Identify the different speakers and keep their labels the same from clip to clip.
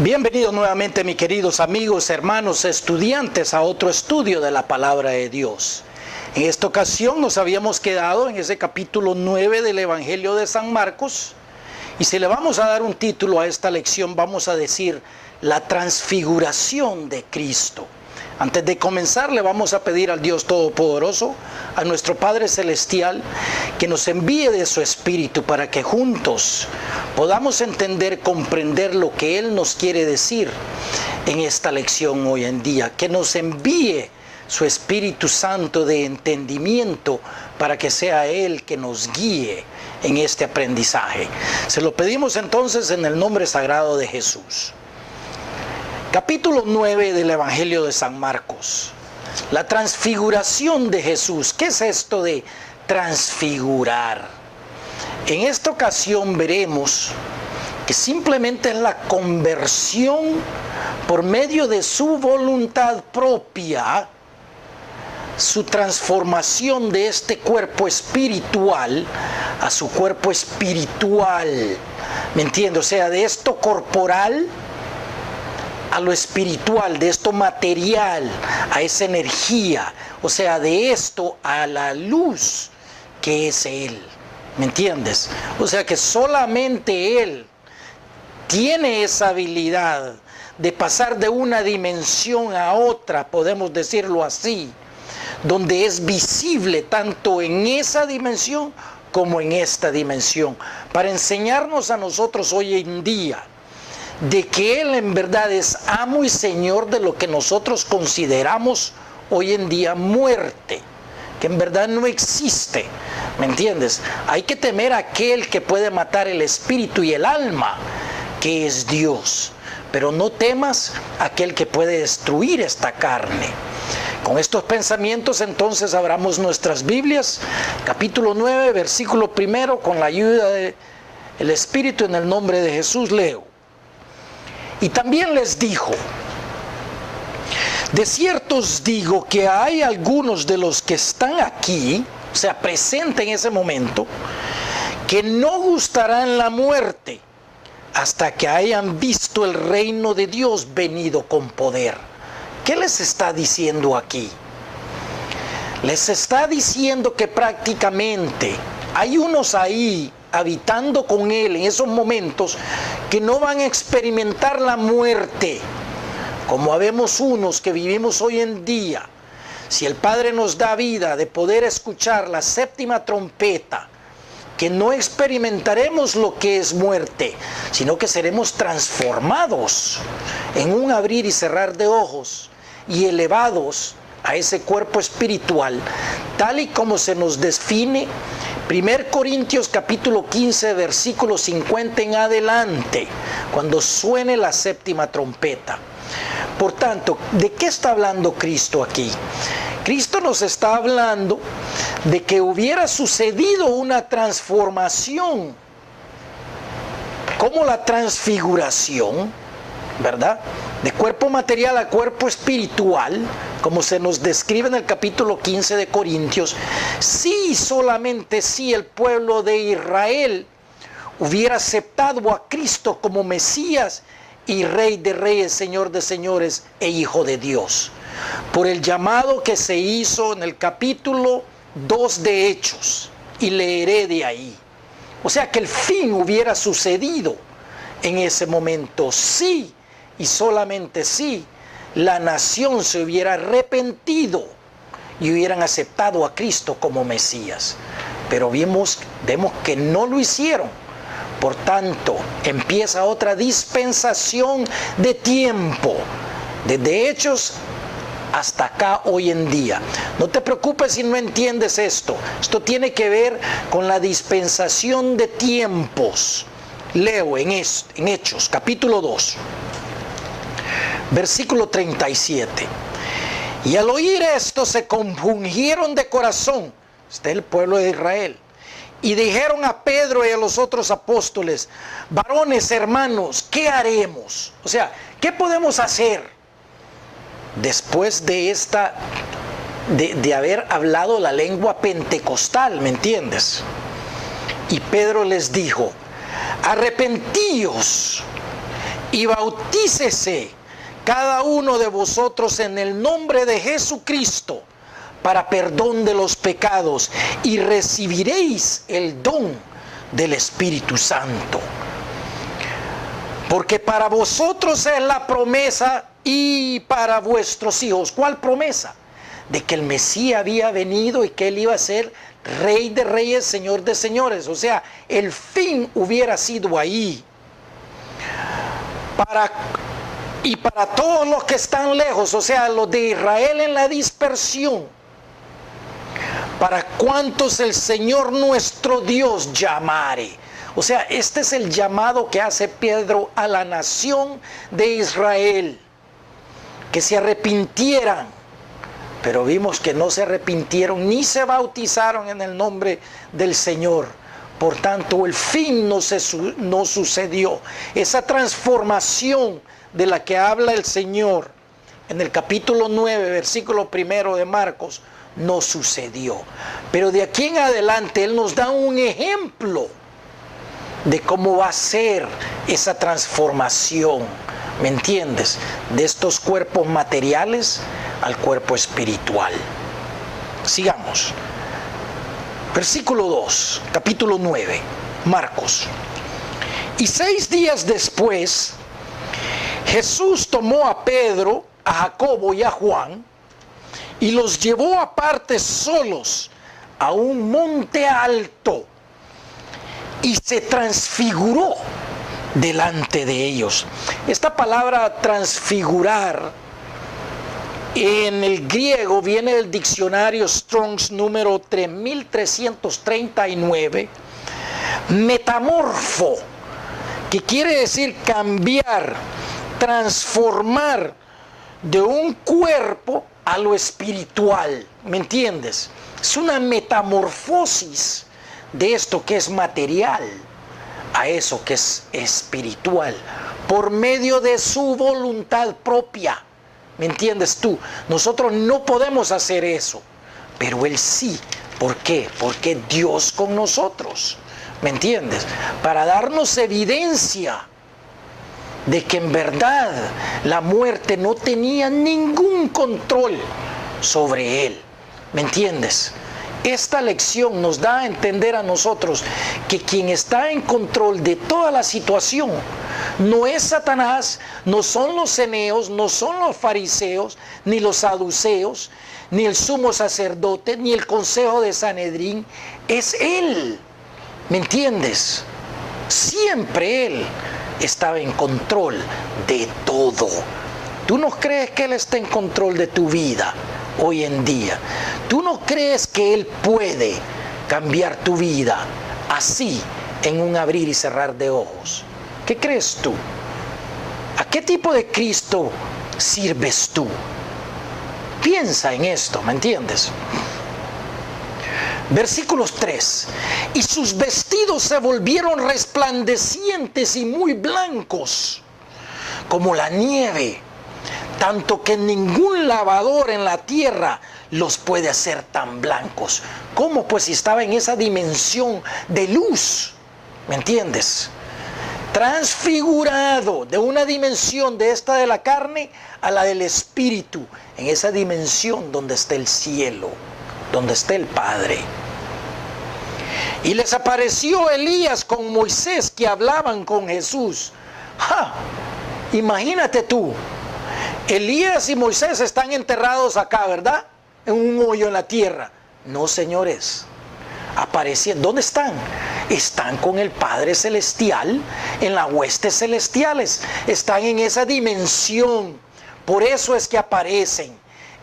Speaker 1: Bienvenidos nuevamente, mis queridos amigos, hermanos, estudiantes, a otro estudio de la Palabra de Dios. En esta ocasión nos habíamos quedado en ese capítulo 9 del Evangelio de San Marcos, y si le vamos a dar un título a esta lección, vamos a decir la transfiguración de Cristo. Antes de comenzar, le vamos a pedir al Dios Todopoderoso, a nuestro Padre Celestial, que nos envíe de su Espíritu para que juntos podamos entender, comprender lo que Él nos quiere decir en esta lección hoy en día. Que nos envíe su Espíritu Santo de entendimiento para que sea Él que nos guíe en este aprendizaje. Se lo pedimos entonces en el nombre sagrado de Jesús. Capítulo 9 del Evangelio de San Marcos. La transfiguración de Jesús. ¿Qué es esto de transfigurar? En esta ocasión veremos que simplemente es la conversión por medio de su voluntad propia, su transformación de este cuerpo espiritual a su cuerpo espiritual. ¿Me entiende? O sea, de esto corporal a lo espiritual, de esto material a esa energía, o sea, de esto a la luz que es Él. ¿Me entiendes? O sea que solamente Él tiene esa habilidad de pasar de una dimensión a otra, podemos decirlo así, donde es visible tanto en esa dimensión como en esta dimensión, para enseñarnos a nosotros hoy en día de que Él en verdad es amo y Señor de lo que nosotros consideramos hoy en día muerte, que en verdad no existe. ¿Me entiendes? Hay que temer a aquel que puede matar el espíritu y el alma, que es Dios. Pero no temas a aquel que puede destruir esta carne. Con estos pensamientos entonces abramos nuestras Biblias, capítulo 9, versículo 1, con la ayuda del Espíritu, en el nombre de Jesús leo. Y también les dijo: de cierto os digo que hay algunos de los que están aquí, o sea, presentes en ese momento, que no gustarán la muerte hasta que hayan visto el reino de Dios venido con poder. ¿Qué les está diciendo aquí? Les está diciendo que prácticamente hay unos ahí habitando con Él en esos momentos que no van a experimentar la muerte, como habemos unos que vivimos hoy en día. Si el Padre nos da vida de poder escuchar la séptima trompeta, que no experimentaremos lo que es muerte, sino que seremos transformados en un abrir y cerrar de ojos y elevados a ese cuerpo espiritual, tal y como se nos define 1 Corintios capítulo 15, versículo 50 en adelante, cuando suene la séptima trompeta. Por tanto, ¿de qué está hablando Cristo aquí? Cristo nos está hablando de que hubiera sucedido una transformación, como la transfiguración, ¿verdad? De cuerpo material a cuerpo espiritual, como se nos describe en el capítulo 15 de Corintios, si solamente si el pueblo de Israel hubiera aceptado a Cristo como Mesías y Rey de Reyes, Señor de Señores e Hijo de Dios, por el llamado que se hizo en el capítulo 2 de Hechos, y leeré de ahí. O sea que el fin hubiera sucedido en ese momento, sí, y solamente si la nación se hubiera arrepentido y hubieran aceptado a Cristo como Mesías. Pero vemos que no lo hicieron. Por tanto, empieza otra dispensación de tiempo, desde Hechos hasta acá hoy en día. No te preocupes si no entiendes esto. Esto tiene que ver con la dispensación de tiempos. Leo en Hechos, capítulo 2. Versículo 37. Y al oír esto se compungieron de corazón, este es el pueblo de Israel, y dijeron a Pedro y a los otros apóstoles: varones, hermanos, ¿qué haremos? O sea, ¿qué podemos hacer después de de haber hablado la lengua pentecostal? ¿Me entiendes? Y Pedro les dijo: arrepentíos y bautícese cada uno de vosotros en el nombre de Jesucristo para perdón de los pecados, y recibiréis el don del Espíritu Santo. Porque para vosotros es la promesa y para vuestros hijos. ¿Cuál promesa? De que el Mesías había venido y que él iba a ser Rey de reyes, Señor de señores. O sea, el fin hubiera sido ahí. Y para todos los que están lejos, o sea, los de Israel en la dispersión, para cuantos el Señor nuestro Dios llamare. O sea, este es el llamado que hace Pedro a la nación de Israel, que se arrepintieran. Pero vimos que no se arrepintieron ni se bautizaron en el nombre del Señor. Por tanto, el fin no sucedió. Esa transformación de la que habla el Señor en el capítulo 9, versículo 1 de Marcos, no sucedió. Pero de aquí en adelante Él nos da un ejemplo de cómo va a ser esa transformación, ¿me entiendes? De estos cuerpos materiales al cuerpo espiritual. Sigamos. Versículo 2, capítulo 9, Marcos. Y 6 días después, Jesús tomó a Pedro, a Jacobo y a Juan, y los llevó aparte solos a un monte alto, y se transfiguró delante de ellos. Esta palabra transfigurar en el griego viene del diccionario Strong's número 3339, metamorfo, que quiere decir cambiar, transformar de un cuerpo a lo espiritual, ¿me entiendes? Es una metamorfosis de esto que es material a eso que es espiritual, por medio de su voluntad propia. ¿Me entiendes tú? Nosotros no podemos hacer eso, pero Él sí. ¿Por qué? Porque Dios con nosotros. ¿Me entiendes? Para darnos evidencia de que en verdad la muerte no tenía ningún control sobre Él. ¿Me entiendes? Esta lección nos da a entender a nosotros que quien está en control de toda la situación no es Satanás, no son los ceneos, no son los fariseos, ni los saduceos, ni el sumo sacerdote, ni el consejo de Sanedrín, es Él. ¿Me entiendes? Siempre Él estaba en control de todo. ¿Tú no crees que Él está en control de tu vida hoy en día? ¿Tú no crees que Él puede cambiar tu vida así en un abrir y cerrar de ojos? ¿Qué crees tú? ¿A qué tipo de Cristo sirves tú? Piensa en esto, ¿me entiendes? Versículos 3. Y sus vestidos se volvieron resplandecientes y muy blancos, como la nieve, tanto que ningún lavador en la tierra los puede hacer tan blancos. ¿Cómo? Pues si estaba en esa dimensión de luz, ¿me entiendes? Transfigurado de una dimensión de esta de la carne a la del espíritu, en esa dimensión donde está el cielo, donde está el Padre. Y les apareció Elías con Moisés, que hablaban con Jesús. ¡Ja! Imagínate tú, Elías y Moisés están enterrados acá, ¿verdad? En un hoyo en la tierra. No, señores, aparecieron. ¿Dónde están? Están con el Padre Celestial, en las huestes celestiales. Están en esa dimensión. Por eso es que aparecen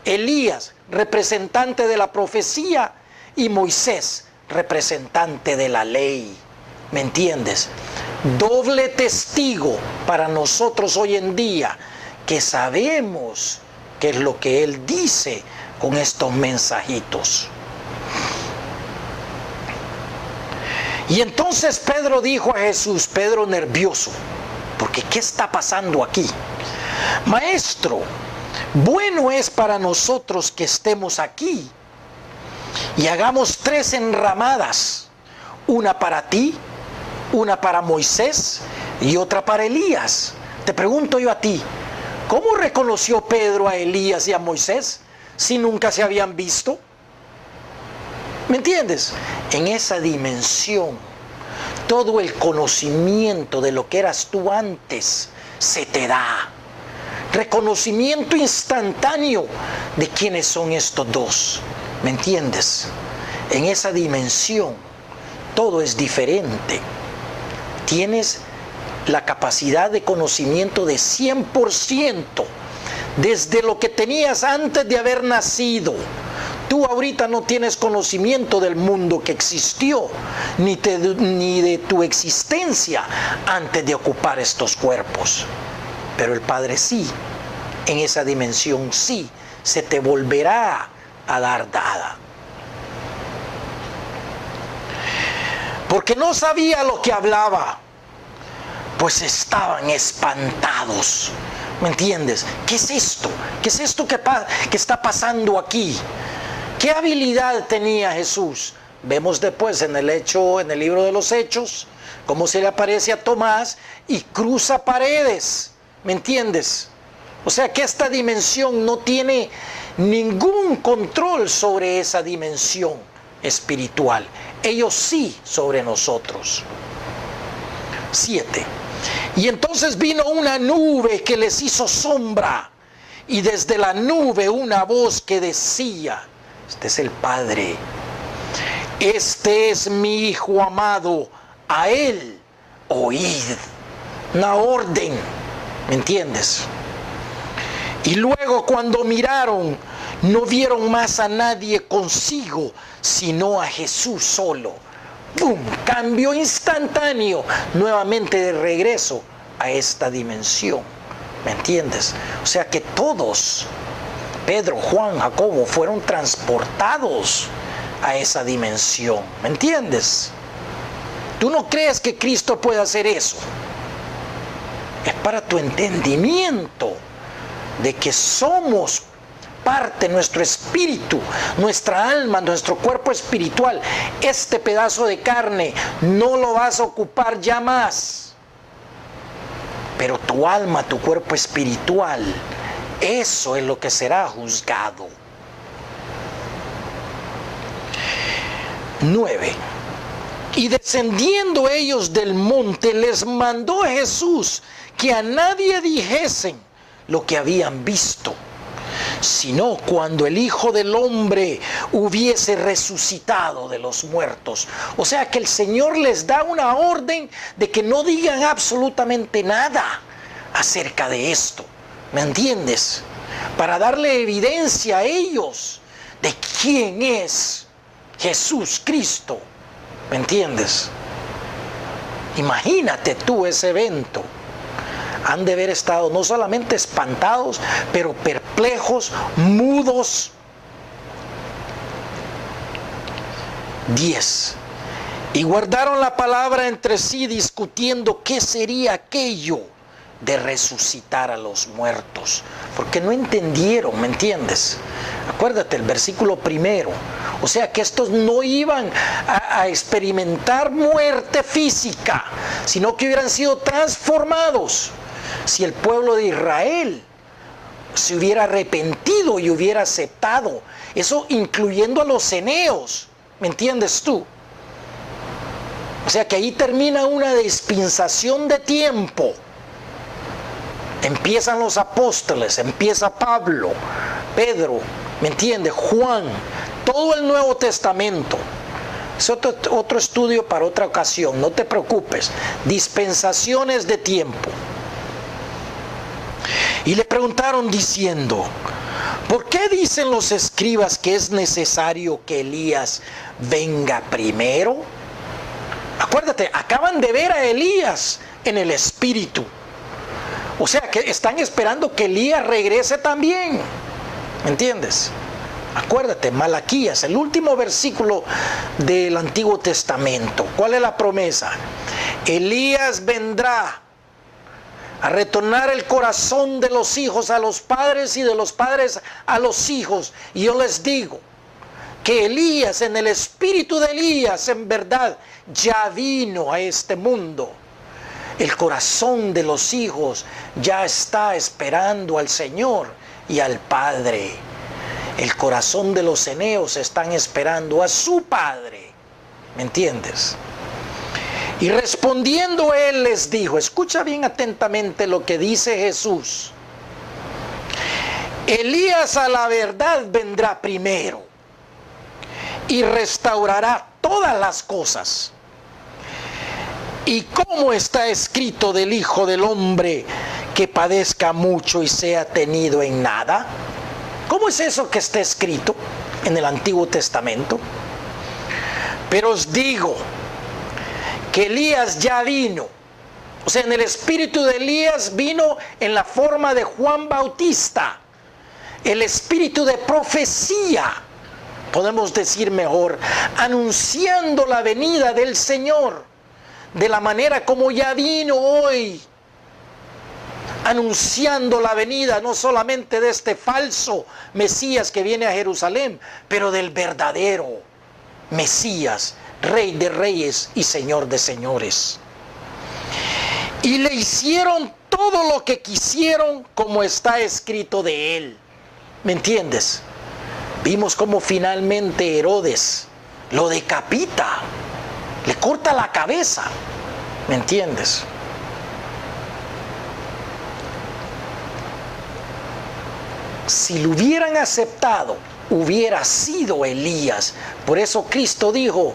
Speaker 1: Elías, representante de la profecía, y Moisés, representante de la ley. ¿Me entiendes? Doble testigo para nosotros hoy en día, que sabemos qué es lo que Él dice con estos mensajitos. Y entonces Pedro dijo a Jesús, Pedro nervioso, porque ¿qué está pasando aquí? Maestro, bueno es para nosotros que estemos aquí y hagamos 3 enramadas, una para ti, una para Moisés y otra para Elías. Te pregunto yo a ti, ¿cómo reconoció Pedro a Elías y a Moisés si nunca se habían visto? ¿Me entiendes? En esa dimensión, todo el conocimiento de lo que eras tú antes se te da. Reconocimiento instantáneo de quiénes son estos dos. ¿Me entiendes? En esa dimensión, todo es diferente. Tienes la capacidad de conocimiento de 100%, desde lo que tenías antes de haber nacido. Tú ahorita no tienes conocimiento del mundo que existió, ni de tu existencia antes de ocupar estos cuerpos. Pero el Padre sí, en esa dimensión sí, se te volverá a dar dada. Porque no sabía lo que hablaba, pues estaban espantados. ¿Me entiendes? ¿Qué es esto? ¿Qué es esto que está pasando aquí? ¿Qué habilidad tenía Jesús? Vemos después en el libro de los Hechos, cómo se le aparece a Tomás y cruza paredes. ¿Me entiendes? O sea que esta dimensión no tiene ningún control sobre esa dimensión espiritual. Ellos sí sobre nosotros. 7. Y entonces vino una nube que les hizo sombra, y desde la nube una voz que decía, este es el Padre, este es mi Hijo amado, a Él oíd. Una orden, ¿me entiendes? Y luego cuando miraron, no vieron más a nadie consigo, sino a Jesús solo. ¡Pum! Cambio instantáneo, nuevamente de regreso a esta dimensión. ¿Me entiendes? O sea que todos, Pedro, Juan, Jacobo, fueron transportados a esa dimensión. ¿Me entiendes? ¿Tú no crees que Cristo puede hacer eso? Es para tu entendimiento de que somos parte, nuestro espíritu, nuestra alma, nuestro cuerpo espiritual. Este pedazo de carne no lo vas a ocupar ya más. Pero tu alma, tu cuerpo espiritual, eso es lo que será juzgado. 9. Y descendiendo ellos del monte, les mandó Jesús que a nadie dijesen lo que habían visto, sino cuando el Hijo del Hombre hubiese resucitado de los muertos. O sea que el Señor les da una orden de que no digan absolutamente nada acerca de esto. ¿Me entiendes? Para darle evidencia a ellos de quién es Jesús Cristo. ¿Me entiendes? Imagínate tú ese evento. Han de haber estado no solamente espantados, pero perplejos, mudos. 10. Y guardaron la palabra entre sí, discutiendo qué sería aquello de resucitar a los muertos. Porque no entendieron, ¿me entiendes? Acuérdate, el versículo 1. O sea que estos no iban a experimentar muerte física, sino que hubieran sido transformados. Si el pueblo de Israel se hubiera arrepentido y hubiera aceptado, eso incluyendo a los eneos, ¿me entiendes tú? O sea que ahí termina una dispensación de tiempo. Empiezan los apóstoles, empieza Pablo, Pedro, ¿me entiendes? Juan, todo el Nuevo Testamento. Es otro estudio para otra ocasión, no te preocupes. Dispensaciones de tiempo. Y le preguntaron diciendo, ¿por qué dicen los escribas que es necesario que Elías venga primero? Acuérdate, acaban de ver a Elías en el espíritu. O sea que están esperando que Elías regrese también. ¿Me entiendes? Acuérdate, Malaquías, el último versículo del Antiguo Testamento. ¿Cuál es la promesa? Elías vendrá a retornar el corazón de los hijos a los padres y de los padres a los hijos. Y yo les digo que Elías, en el espíritu de Elías, en verdad, ya vino a este mundo. El corazón de los hijos ya está esperando al Señor y al Padre. El corazón de los eneos están esperando a su Padre. ¿Me entiendes? Y respondiendo él les dijo, escucha bien atentamente lo que dice Jesús. Elías a la verdad vendrá primero y restaurará todas las cosas. ¿Y cómo está escrito del Hijo del Hombre que padezca mucho y sea tenido en nada? ¿Cómo es eso que está escrito en el Antiguo Testamento? Pero os digo que Elías ya vino. O sea, en el espíritu de Elías vino en la forma de Juan Bautista. El espíritu de profecía, podemos decir mejor, anunciando la venida del Señor, de la manera como ya vino hoy, anunciando la venida no solamente de este falso Mesías que viene a Jerusalén, pero del verdadero Mesías, Rey de reyes y Señor de señores. Y le hicieron todo lo que quisieron como está escrito de él. ¿Me entiendes? Vimos cómo finalmente Herodes lo decapita, le corta la cabeza. ¿Me entiendes? Si lo hubieran aceptado, hubiera sido Elías. Por eso Cristo dijo,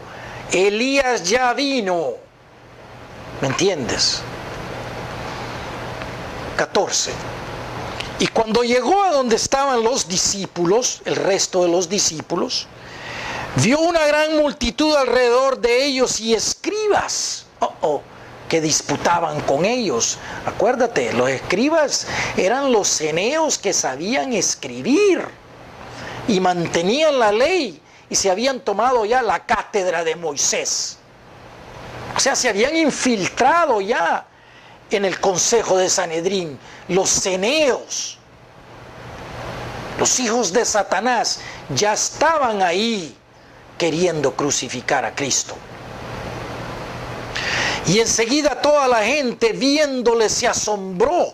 Speaker 1: Elías ya vino. ¿Me entiendes? 14. Y cuando llegó a donde estaban los discípulos, el resto de los discípulos, vio una gran multitud alrededor de ellos y escribas que disputaban con ellos. Acuérdate, los escribas eran los eneos que sabían escribir y mantenían la ley y se habían tomado ya la cátedra de Moisés. O sea, se habían infiltrado ya en el consejo de Sanedrín. Los eneos, los hijos de Satanás, ya estaban ahí queriendo crucificar a Cristo. Y enseguida toda la gente viéndole se asombró.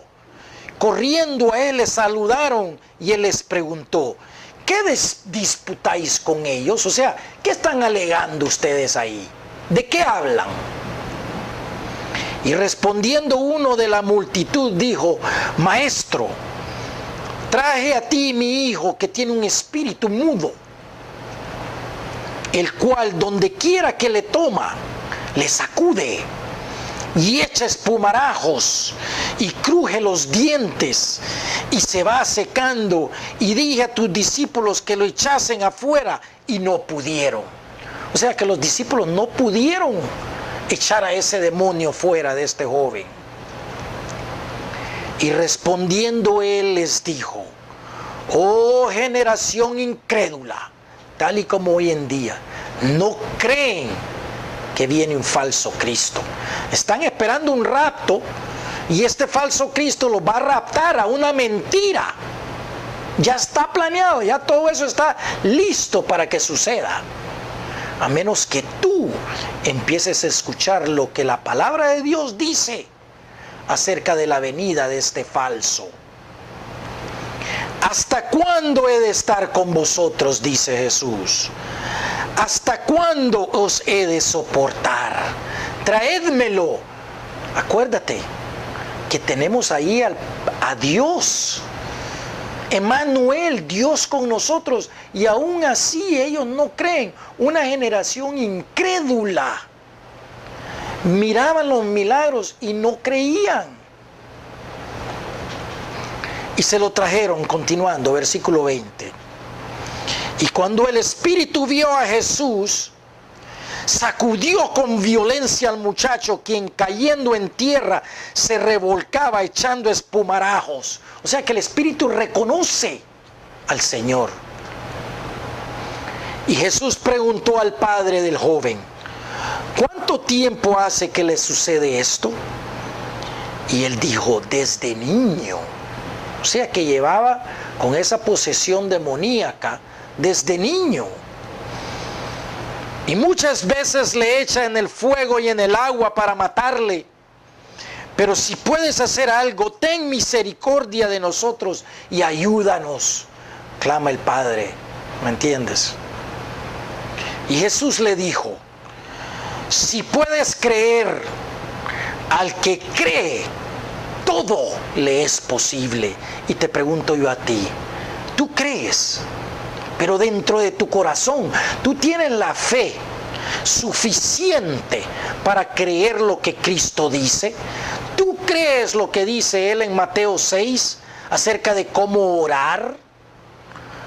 Speaker 1: Corriendo a él le saludaron y él les preguntó, ¿qué disputáis con ellos? O sea, ¿qué están alegando ustedes ahí? ¿De qué hablan? Y respondiendo uno de la multitud dijo, Maestro, traje a ti mi hijo que tiene un espíritu mudo, el cual donde quiera que le toma, le sacude y echa espumarajos y cruje los dientes y se va secando. Y dije a tus discípulos que lo echasen afuera y no pudieron. O sea que los discípulos no pudieron echar a ese demonio fuera de este joven. Y respondiendo él les dijo, oh generación incrédula, tal y como hoy en día, no creen que viene un falso Cristo. Están esperando un rapto y este falso Cristo los va a raptar a una mentira. Ya está planeado, ya todo eso está listo para que suceda. A menos que tú empieces a escuchar lo que la palabra de Dios dice acerca de la venida de este falso. ¿Hasta cuándo he de estar con vosotros? Dice Jesús. ¿Hasta cuándo os he de soportar? Traédmelo. Acuérdate que tenemos ahí a Dios. Emmanuel, Dios con nosotros, y aún así ellos no creen. Una generación incrédula. Miraban los milagros y no creían. Y se lo trajeron, continuando, versículo 20. Y cuando el Espíritu vio a Jesús, sacudió con violencia al muchacho, quien cayendo en tierra se revolcaba echando espumarajos. O sea que el Espíritu reconoce al Señor. Y Jesús preguntó al padre del joven, ¿cuánto tiempo hace que le sucede esto? Y él dijo, desde niño. O sea que llevaba con esa posesión demoníaca desde niño. Y muchas veces le echa en el fuego y en el agua para matarle. Pero si puedes hacer algo, ten misericordia de nosotros y ayúdanos, clama el Padre. ¿Me entiendes? Y Jesús le dijo, si puedes creer, al que cree, todo le es posible. Y te pregunto yo a ti, ¿tú crees? Pero dentro de tu corazón, ¿tú tienes la fe suficiente para creer lo que Cristo dice? ¿Tú crees lo que dice Él en Mateo 6 acerca de cómo orar?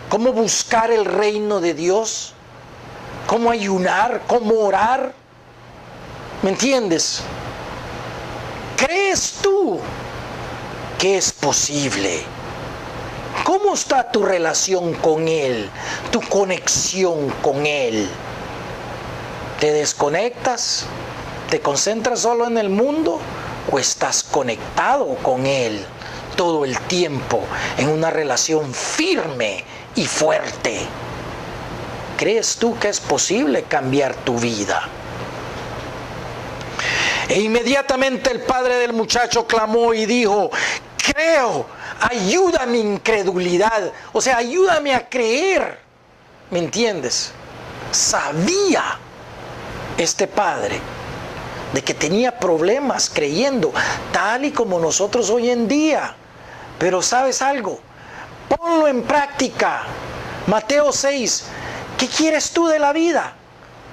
Speaker 1: ¿Cómo buscar el reino de Dios? ¿Cómo ayunar? ¿Cómo orar? ¿Me entiendes? ¿Crees tú que es posible? ¿Cómo está tu relación con Él? Tu conexión con Él. ¿Te desconectas? ¿Te concentras solo en el mundo? ¿O estás conectado con Él todo el tiempo en una relación firme y fuerte? ¿Crees tú que es posible cambiar tu vida? E inmediatamente el padre del muchacho clamó y dijo, creo, ayuda a mi incredulidad. O sea, ayúdame a creer. ¿Me entiendes? Sabía este padre de que tenía problemas creyendo, tal y como nosotros hoy en día. Pero ¿sabes algo? Ponlo en práctica. Mateo 6, ¿qué quieres tú de la vida?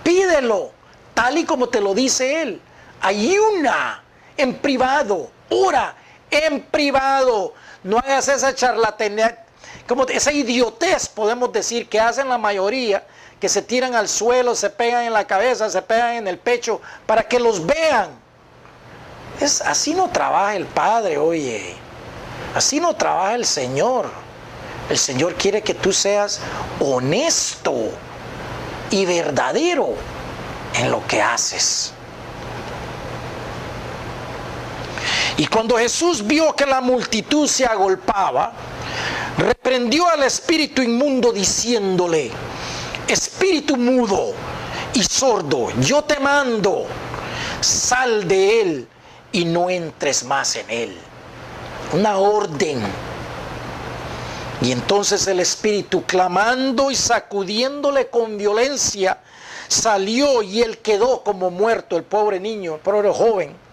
Speaker 1: Pídelo, tal y como te lo dice Él. Ayuna en privado, ora en privado. No hagas esa charlatanería, como esa idiotez, podemos decir, que hacen la mayoría, que se tiran al suelo, se pegan en la cabeza, se pegan en el pecho, para que los vean. Así no trabaja el Padre, oye. Así no trabaja el Señor. El Señor quiere que tú seas honesto y verdadero en lo que haces. Y cuando Jesús vio que la multitud se agolpaba, reprendió al espíritu inmundo diciéndole, espíritu mudo y sordo, yo te mando, sal de él y no entres más en él. Una orden. Y entonces el espíritu, clamando y sacudiéndole con violencia, salió y él quedó como muerto, el pobre niño, el pobre joven.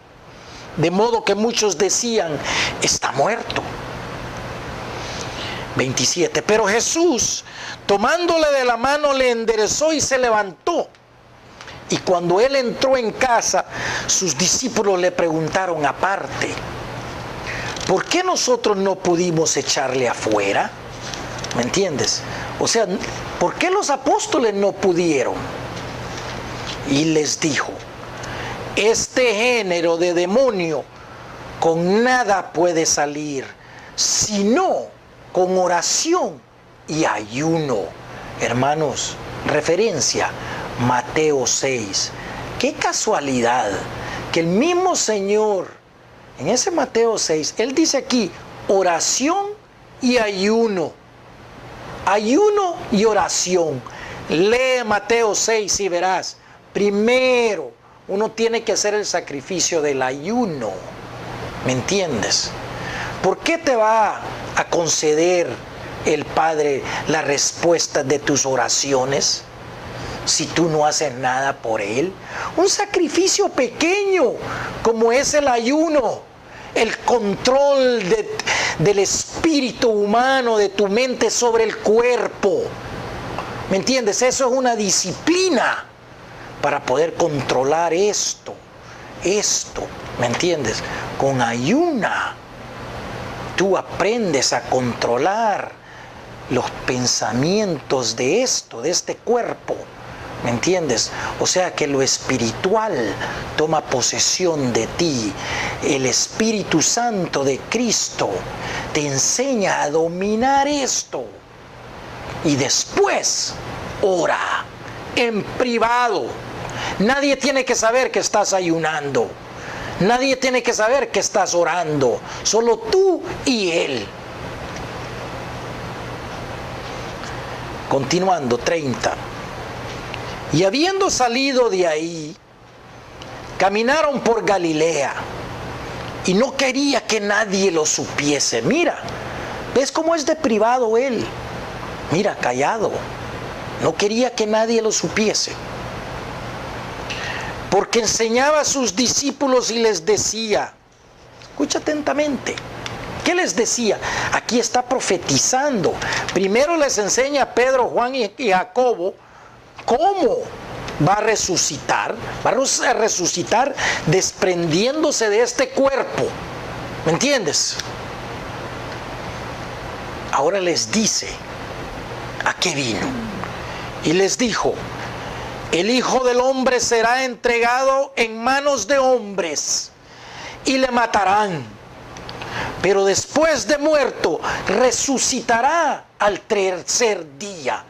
Speaker 1: De modo que muchos decían, está muerto. 27. Pero Jesús, tomándole de la mano, le enderezó y se levantó. Y cuando él entró en casa, sus discípulos le preguntaron aparte, ¿por qué nosotros no pudimos echarle afuera? ¿Me entiendes? O sea, ¿por qué los apóstoles no pudieron? Y les dijo, este género de demonio con nada puede salir, sino con oración y ayuno. Hermanos, referencia, Mateo 6. Qué casualidad que el mismo Señor, en ese Mateo 6, Él dice aquí, oración y ayuno. Ayuno y oración. Lee Mateo 6 y verás. Primero, uno tiene que hacer el sacrificio del ayuno. ¿Me entiendes? ¿Por qué te va a conceder el Padre la respuesta de tus oraciones si tú no haces nada por Él? Un sacrificio pequeño como es el ayuno, el control del espíritu humano, de tu mente sobre el cuerpo. ¿Me entiendes? Eso es una disciplina para poder controlar esto, ¿me entiendes? Con ayuna, tú aprendes a controlar los pensamientos de esto, de este cuerpo, ¿me entiendes? O sea que lo espiritual toma posesión de ti. El Espíritu Santo de Cristo te enseña a dominar esto. Y después, ora en privado. Nadie tiene que saber que estás ayunando. Nadie tiene que saber que estás orando. Solo tú y Él. Continuando, 30. Y habiendo salido de ahí, caminaron por Galilea. y no quería que nadie lo supiese. Mira, ¿ves cómo es de privado él? Mira, callado. No quería que nadie lo supiese. Porque enseñaba a sus discípulos y les decía, escucha atentamente, ¿qué les decía? Aquí está profetizando. Primero les enseña a Pedro, Juan y Jacobo cómo va a resucitar. Va a resucitar desprendiéndose de este cuerpo. ¿Me entiendes? Ahora les dice a qué vino. Y les dijo, el Hijo del Hombre será entregado en manos de hombres y le matarán. Pero después de muerto, resucitará al tercer día.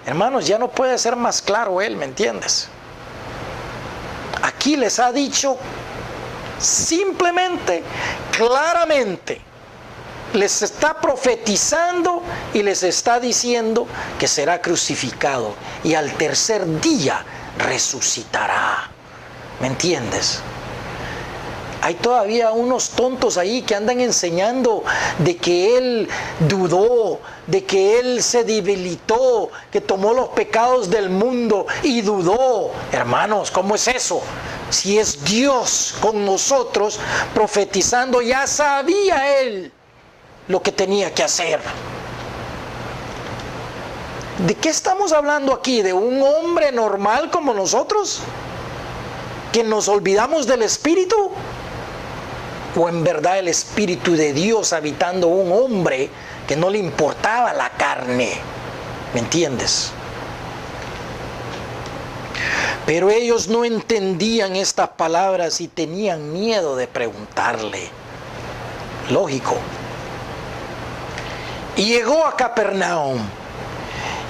Speaker 1: Hermanos, ya no puede ser más claro él, ¿me entiendes? Aquí les ha dicho simplemente, claramente, les está profetizando y les está diciendo que será crucificado y al tercer día resucitará. ¿Me entiendes? Hay todavía unos tontos ahí que andan enseñando de que él dudó, de que él se debilitó, que tomó los pecados del mundo y dudó. Hermanos, ¿cómo es eso? Si es Dios con nosotros profetizando, ya sabía él lo que tenía que hacer. ¿De qué estamos hablando aquí? ¿De un hombre normal como nosotros? ¿Que nos olvidamos del Espíritu? ¿O en verdad el Espíritu de Dios habitando un hombre que no le importaba la carne? ¿Me entiendes? Pero ellos no entendían estas palabras y tenían miedo de preguntarle. Lógico. Y llegó a Capernaum.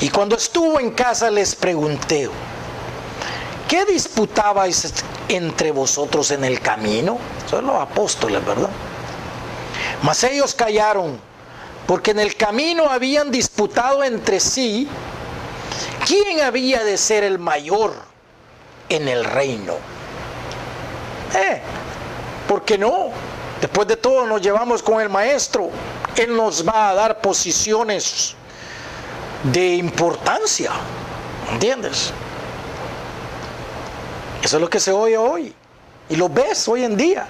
Speaker 1: Y cuando estuvo en casa les pregunté, ¿qué disputabais entre vosotros en el camino? Son los apóstoles, ¿verdad? Mas ellos callaron, porque en el camino habían disputado entre sí quién había de ser el mayor en el reino. ¿Por qué no? Después de todo nos llevamos con el maestro. Él nos va a dar posiciones de importancia. ¿Entiendes? Eso es lo que se oye hoy. Y lo ves hoy en día.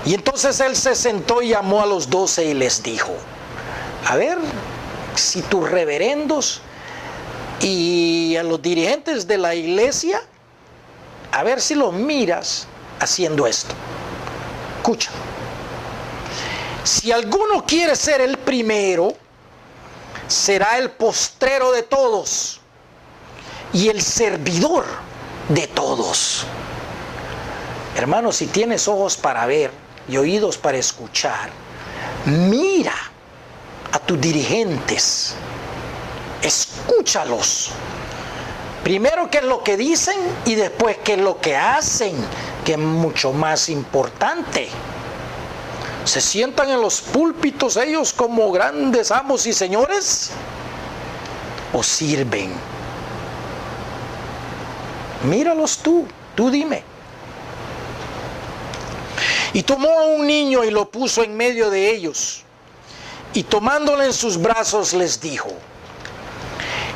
Speaker 1: Y entonces él se sentó y llamó a los 12 y les dijo, a ver si tus reverendos y a los dirigentes de la iglesia, a ver si los miras haciendo esto. Escucha. Si alguno quiere ser el primero, será el postrero de todos y el servidor de todos. Hermanos, si tienes ojos para ver y oídos para escuchar, mira a tus dirigentes, escúchalos. Primero qué es lo que dicen y después qué es lo que hacen, que es mucho más importante. ¿Se sientan en los púlpitos ellos como grandes amos y señores? ¿O sirven? Míralos tú dime. Y tomó a un niño y lo puso en medio de ellos. Y tomándole en sus brazos les dijo,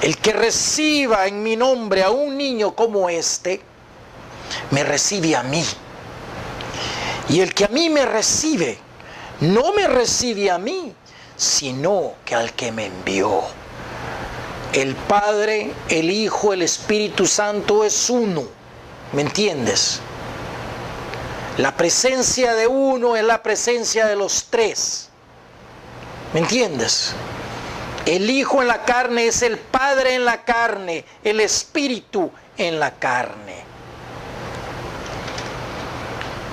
Speaker 1: el que reciba en mi nombre a un niño como este, me recibe a mí. Y el que a mí me recibe, no me recibe a mí, sino que al que me envió. El Padre, el Hijo, el Espíritu Santo es uno. ¿Me entiendes? La presencia de uno es la presencia de los tres. ¿Me entiendes? El Hijo en la carne es el Padre en la carne, el Espíritu en la carne.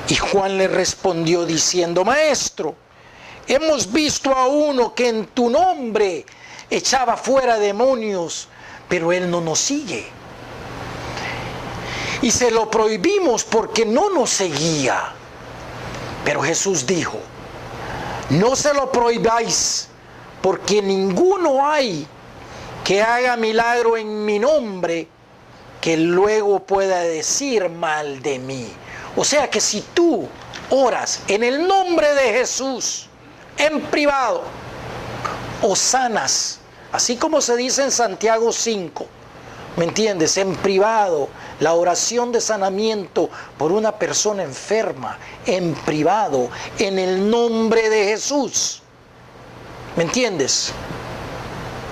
Speaker 1: Y Juan le respondió diciendo, Maestro, hemos visto a uno que en tu nombre echaba fuera demonios, pero él no nos sigue. Y se lo prohibimos porque no nos seguía. Pero Jesús dijo, no se lo prohibáis, porque ninguno hay que haga milagro en mi nombre que luego pueda decir mal de mí. O sea que si tú oras en el nombre de Jesús, en privado, o sanas, así como se dice en Santiago 5, ¿me entiendes? En privado, la oración de sanamiento por una persona enferma, en privado, en el nombre de Jesús, ¿me entiendes?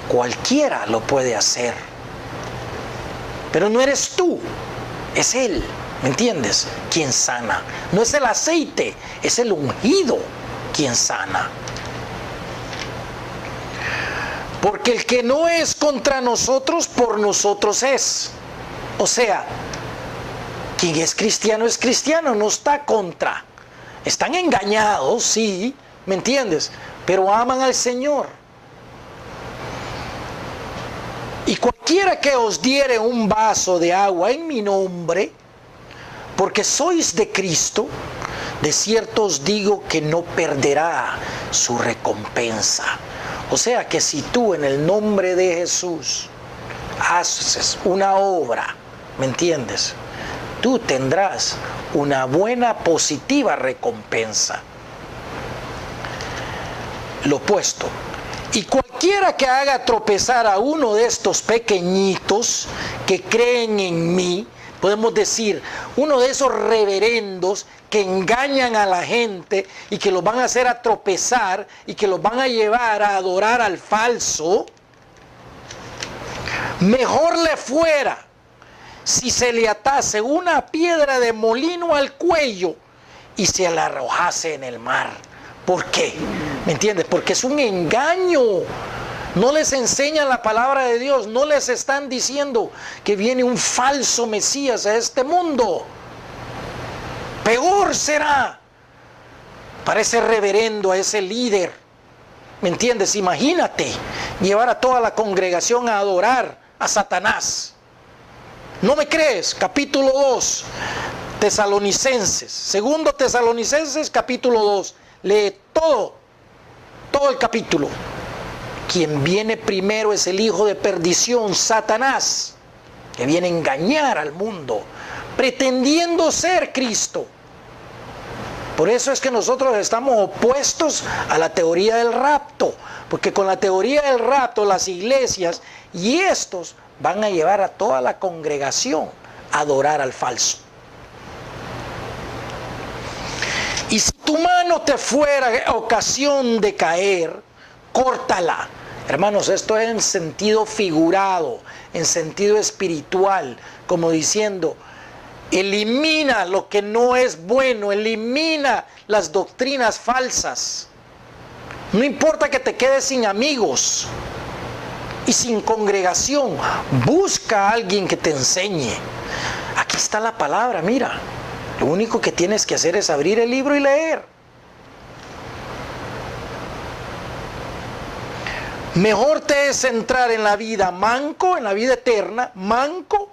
Speaker 1: Cualquiera lo puede hacer, pero no eres tú, es Él, ¿me entiendes? Quien sana, no es el aceite, es el ungido quien sana. Porque el que no es contra nosotros, por nosotros es. O sea, quien es cristiano, no está contra. Están engañados, sí, ¿me entiendes? Pero aman al Señor. Y cualquiera que os diere un vaso de agua en mi nombre, porque sois de Cristo, de cierto os digo que no perderá su recompensa. O sea que si tú en el nombre de Jesús haces una obra, ¿me entiendes? Tú tendrás una buena, positiva recompensa. Lo opuesto. Y cualquiera que haga tropezar a uno de estos pequeñitos que creen en mí, podemos decir, uno de esos reverendos que engañan a la gente y que los van a hacer a tropezar y que los van a llevar a adorar al falso, mejor le fuera si se le atase una piedra de molino al cuello y se la arrojase en el mar. ¿Por qué? ¿Me entiendes? Porque es un engaño. No les enseñan la palabra de Dios, no les están diciendo que viene un falso Mesías a este mundo. Peor será para ese reverendo, a ese líder. ¿Me entiendes? Imagínate llevar a toda la congregación a adorar a Satanás. ¿No me crees? Capítulo 2, Tesalonicenses. Segundo Tesalonicenses, capítulo 2. Lee todo el capítulo. Quien viene primero es el hijo de perdición, Satanás, que viene a engañar al mundo, pretendiendo ser Cristo. Por eso es que nosotros estamos opuestos a la teoría del rapto, porque con la teoría del rapto las iglesias y estos van a llevar a toda la congregación a adorar al falso. Y si tu mano te fuera ocasión de caer, córtala. Hermanos, esto es en sentido figurado, en sentido espiritual, como diciendo, elimina lo que no es bueno, elimina las doctrinas falsas. No importa que te quedes sin amigos y sin congregación, busca a alguien que te enseñe. Aquí está la palabra, mira. Lo único que tienes que hacer es abrir el libro y leer. Mejor te es entrar en la vida manco, en la vida eterna, manco,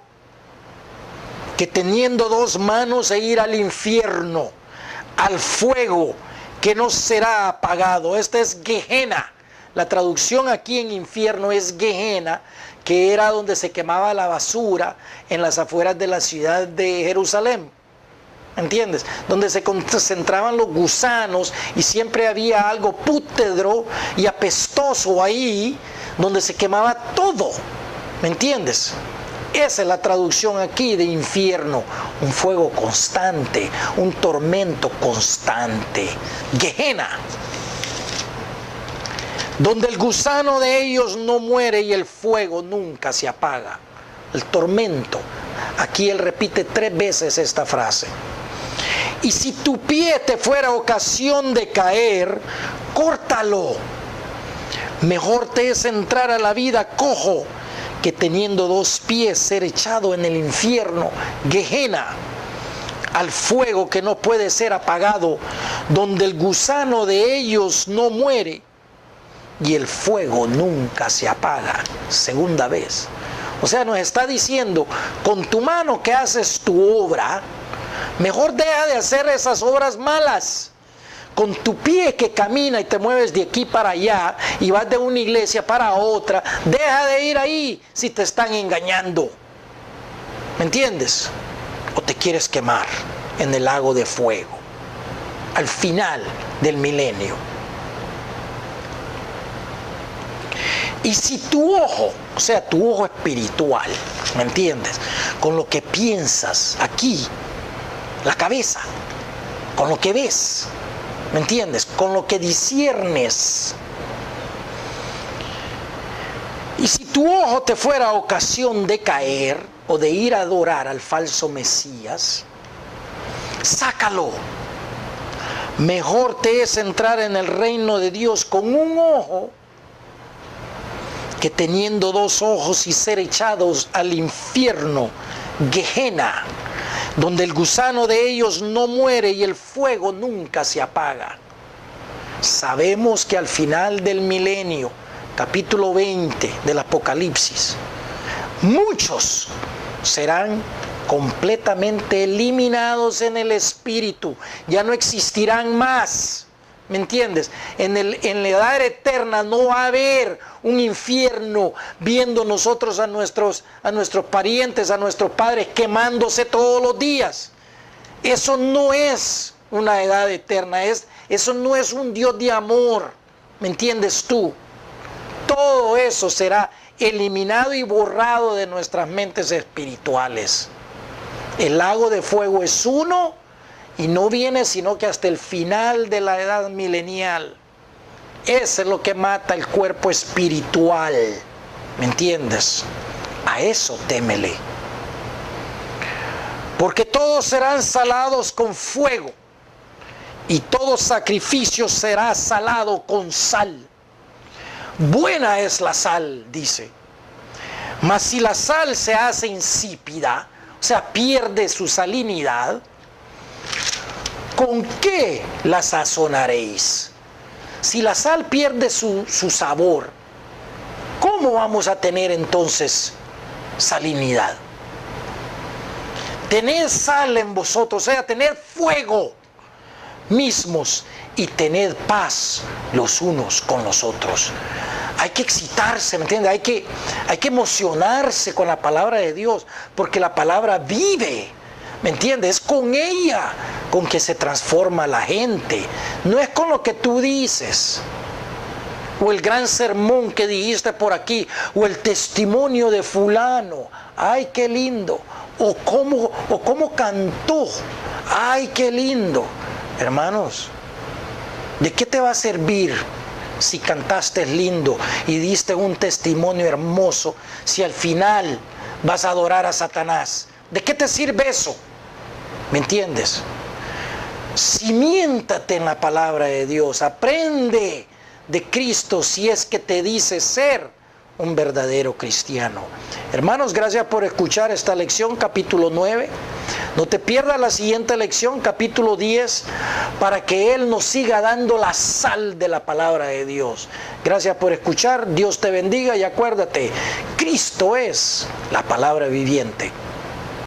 Speaker 1: que teniendo dos manos e ir al infierno, al fuego que no será apagado. Esta es Gehenna. La traducción aquí en infierno es Gehenna, que era donde se quemaba la basura en las afueras de la ciudad de Jerusalén. ¿Entiendes? Donde se concentraban los gusanos y siempre había algo pútedro y apestoso ahí, donde se quemaba todo. ¿Me entiendes? Esa es la traducción aquí de infierno. Un fuego constante, un tormento constante. Gehenna. Donde el gusano de ellos no muere y el fuego nunca se apaga. El tormento. Aquí él repite 3 veces esta frase. Y si tu pie te fuera ocasión de caer, córtalo. Mejor te es entrar a la vida cojo que teniendo 2 pies ser echado en el infierno, Gehenna, al fuego que no puede ser apagado, donde el gusano de ellos no muere y el fuego nunca se apaga. Segunda vez. O sea, nos está diciendo, con tu mano que haces tu obra, mejor deja de hacer esas obras malas. Con tu pie que camina y te mueves de aquí para allá y vas de una iglesia para otra, deja de ir ahí si te están engañando. ¿Me entiendes? O te quieres quemar en el lago de fuego. al final del milenio. Y si tu ojo, o sea, tu ojo espiritual, ¿me entiendes? Con lo que piensas aquí, la cabeza, con lo que ves, ¿me entiendes? Con lo que disciernes. Y si tu ojo te fuera ocasión de caer o de ir a adorar al falso Mesías, sácalo. Mejor te es entrar en el reino de Dios con un ojo que teniendo dos ojos y ser echados al infierno, Gehenna, donde el gusano de ellos no muere y el fuego nunca se apaga. Sabemos que al final del milenio, capítulo 20 del Apocalipsis, muchos serán completamente eliminados en el espíritu, ya no existirán más. ¿Me entiendes? En la edad eterna no va a haber un infierno viendo nosotros a nuestros parientes, a nuestros padres quemándose todos los días. Eso no es una edad eterna, eso no es un Dios de amor. ¿Me entiendes tú? Todo eso será eliminado y borrado de nuestras mentes espirituales. El lago de fuego es uno. Y no viene sino que hasta el final de la edad milenial. Eso es lo que mata el cuerpo espiritual. ¿Me entiendes? A eso témele. Porque todos serán salados con fuego. Y todo sacrificio será salado con sal. Buena es la sal, dice. Mas si la sal se hace insípida, o sea, pierde su salinidad, ¿con qué la sazonaréis? Si la sal pierde su sabor, ¿cómo vamos a tener entonces salinidad? Tened sal en vosotros, o sea, tened fuego mismos y tened paz los unos con los otros. Hay que excitarse, ¿me entiendes? Hay que emocionarse con la palabra de Dios, porque la palabra vive. ¿Me entiendes? Es con ella con que se transforma la gente. No es con lo que tú dices. O el gran sermón que dijiste por aquí. O el testimonio de fulano. ¡Ay, qué lindo! O cómo cantó. ¡Ay, qué lindo! Hermanos, ¿de qué te va a servir si cantaste lindo y diste un testimonio hermoso si al final vas a adorar a Satanás? ¿De qué te sirve eso? ¿Me entiendes? Cimiéntate en la palabra de Dios. Aprende de Cristo si es que te dice ser un verdadero cristiano. Hermanos, gracias por escuchar esta lección, capítulo 9. No te pierdas la siguiente lección, capítulo 10, para que Él nos siga dando la sal de la palabra de Dios. Gracias por escuchar. Dios te bendiga y acuérdate, Cristo es la palabra viviente.